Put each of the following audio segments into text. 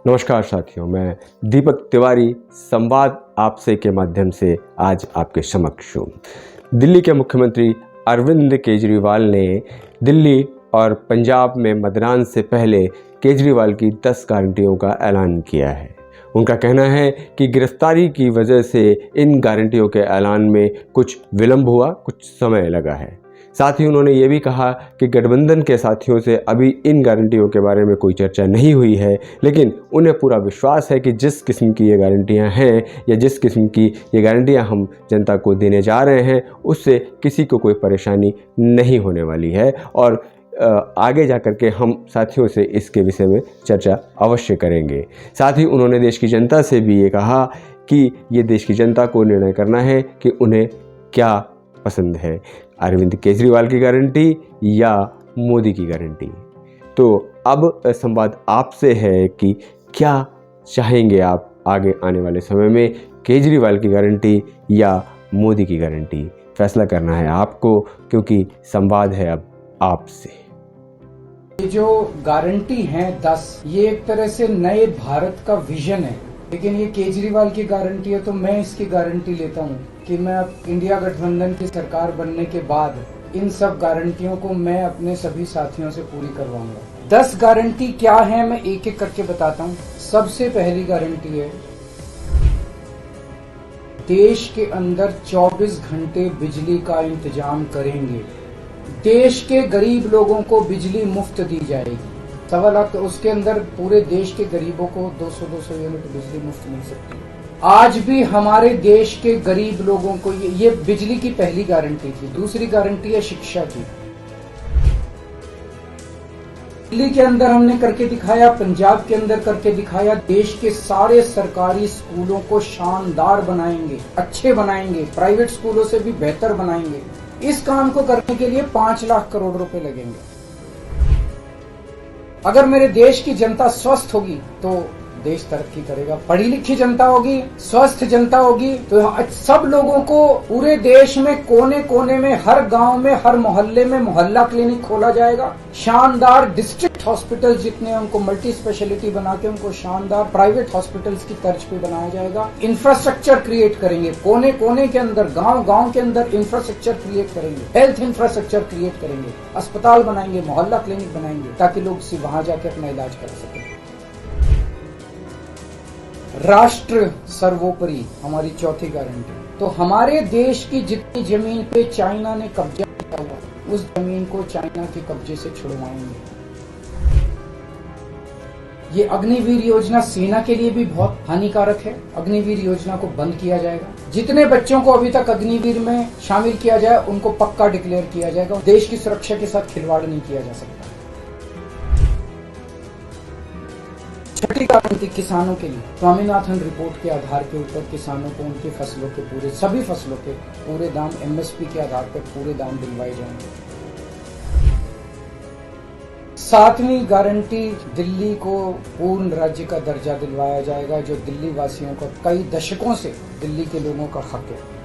नमस्कार साथियों, मैं दीपक तिवारी संवाद आपसे के माध्यम से आज आपके समक्ष हूँ। दिल्ली के मुख्यमंत्री अरविंद केजरीवाल ने दिल्ली और पंजाब में मतदान से पहले केजरीवाल की 10 गारंटियों का ऐलान किया है। उनका कहना है कि गिरफ्तारी की वजह से इन गारंटियों के ऐलान में कुछ विलंब हुआ, कुछ समय लगा है। साथ ही उन्होंने ये भी कहा कि गठबंधन के साथियों से अभी इन गारंटियों के बारे में कोई चर्चा नहीं हुई है, लेकिन उन्हें पूरा विश्वास है कि जिस किस्म की ये गारंटियां हैं या जिस किस्म की ये गारंटियां हम जनता को देने जा रहे हैं, उससे किसी को कोई परेशानी नहीं होने वाली है और आगे जा कर के हम साथियों से इसके विषय में चर्चा अवश्य करेंगे। साथ ही उन्होंने देश की जनता से भी ये कहा कि ये देश की जनता को निर्णय करना है कि उन्हें क्या पसंद है, अरविंद केजरीवाल की गारंटी या मोदी की गारंटी। तो अब संवाद आपसे है कि क्या चाहेंगे आप आगे आने वाले समय में, केजरीवाल की गारंटी या मोदी की गारंटी। फैसला करना है आपको, क्योंकि संवाद है अब आपसे। ये जो गारंटी है 10, ये एक तरह से नए भारत का विजन है, लेकिन ये केजरीवाल की गारंटी है तो मैं इसकी गारंटी लेता हूँ कि मैं अब इंडिया गठबंधन की सरकार बनने के बाद इन सब गारंटियों को मैं अपने सभी साथियों से पूरी करवाऊंगा। 10 गारंटी क्या है मैं एक एक करके बताता हूँ। सबसे पहली गारंटी है, देश के अंदर 24 घंटे बिजली का इंतजाम करेंगे। देश के गरीब लोगों को बिजली मुफ्त दी जाएगी। 1.25 लाख, उसके अंदर पूरे देश के गरीबों को 200 यूनिट बिजली मुफ्त मिल सकती है। आज भी हमारे देश के गरीब लोगों को ये बिजली की पहली गारंटी थी। दूसरी गारंटी है शिक्षा की। दिल्ली के अंदर हमने करके दिखाया, पंजाब के अंदर करके दिखाया। देश के सारे सरकारी स्कूलों को शानदार बनाएंगे, अच्छे बनाएंगे, प्राइवेट स्कूलों से भी बेहतर बनाएंगे। इस काम को करने के लिए 5 लाख करोड़ रुपए लगेंगे। अगर मेरे देश की जनता स्वस्थ होगी तो देश तरक्की करेगा। पढ़ी लिखी जनता होगी, स्वस्थ जनता होगी तो सब लोगों को पूरे देश में कोने कोने में, हर गांव में, हर मोहल्ले में मोहल्ला क्लिनिक खोला जाएगा। शानदार डिस्ट्रिक्ट हॉस्पिटल जितने, उनको मल्टी स्पेशलिटी बना के उनको शानदार प्राइवेट हॉस्पिटल्स की तर्ज पे बनाया जाएगा। इंफ्रास्ट्रक्चर क्रिएट करेंगे, कोने कोने के अंदर, गांव गांव के अंदर इंफ्रास्ट्रक्चर क्रिएट करेंगे, हेल्थ इंफ्रास्ट्रक्चर क्रिएट करेंगे, अस्पताल बनाएंगे, मोहल्ला क्लिनिक बनाएंगे, ताकि लोग वहां जाके अपना इलाज कर सकें। राष्ट्र सर्वोपरि हमारी चौथी गारंटी। तो हमारे देश की जितनी जमीन पे चाइना ने कब्जा किया हुआ, उस जमीन को चाइना के कब्जे से छुड़वाएंगे। ये अग्निवीर योजना सेना के लिए भी बहुत हानिकारक है। अग्निवीर योजना को बंद किया जाएगा। जितने बच्चों को अभी तक अग्निवीर में शामिल किया जाए उनको पक्का डिक्लेयर किया जाएगा। देश की सुरक्षा के साथ खिलवाड़ नहीं किया जा सकता। छठी गारंटी किसानों के लिए, स्वामीनाथन रिपोर्ट के आधार के ऊपर किसानों को उनकी फसलों के सभी फसलों के पूरे दाम एमएसपी के आधार पर पूरे दाम दिलवाए जाएंगे। 7वीं गारंटी, दिल्ली को पूर्ण राज्य का दर्जा दिलवाया जाएगा, जो दिल्ली वासियों का कई दशकों से दिल्ली के लोगों का हक है।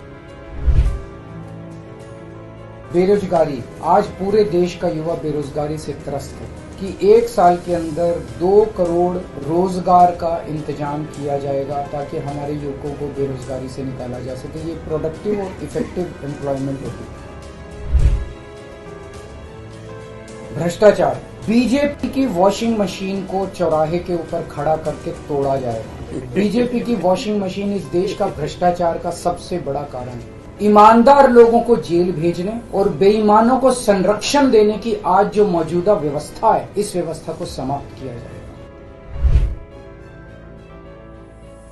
बेरोजगारी, आज पूरे देश का युवा बेरोजगारी से त्रस्त है कि 1 साल के अंदर 2 करोड़ रोजगार का इंतजाम किया जाएगा, ताकि हमारे युवकों को बेरोजगारी से निकाला जा सके। ये प्रोडक्टिव और इफेक्टिव एम्प्लॉयमेंट होगी। भ्रष्टाचार, बीजेपी की वॉशिंग मशीन को चौराहे के ऊपर खड़ा करके तोड़ा जाएगा। बीजेपी की वॉशिंग मशीन इस देश का भ्रष्टाचार का सबसे बड़ा कारण है। ईमानदार लोगों को जेल भेजने और बेईमानों को संरक्षण देने की आज जो मौजूदा व्यवस्था है, इस व्यवस्था को समाप्त किया जाएगा।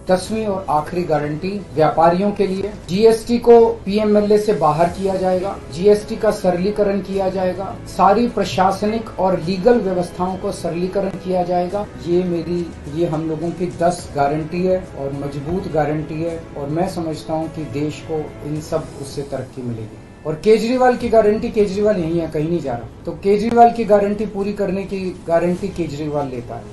10वीं और आखिरी गारंटी, व्यापारियों के लिए जीएसटी को पीएमएलए से बाहर किया जाएगा। जीएसटी का सरलीकरण किया जाएगा। सारी प्रशासनिक और लीगल व्यवस्थाओं को सरलीकरण किया जाएगा। ये हम लोगों की 10 गारंटी है और मजबूत गारंटी है, और मैं समझता हूं कि देश को इन सब उससे तरक्की मिलेगी। और केजरीवाल की गारंटी, केजरीवाल यही है, कहीं नहीं जा रहा, तो केजरीवाल की गारंटी पूरी करने की गारंटी केजरीवाल लेता है।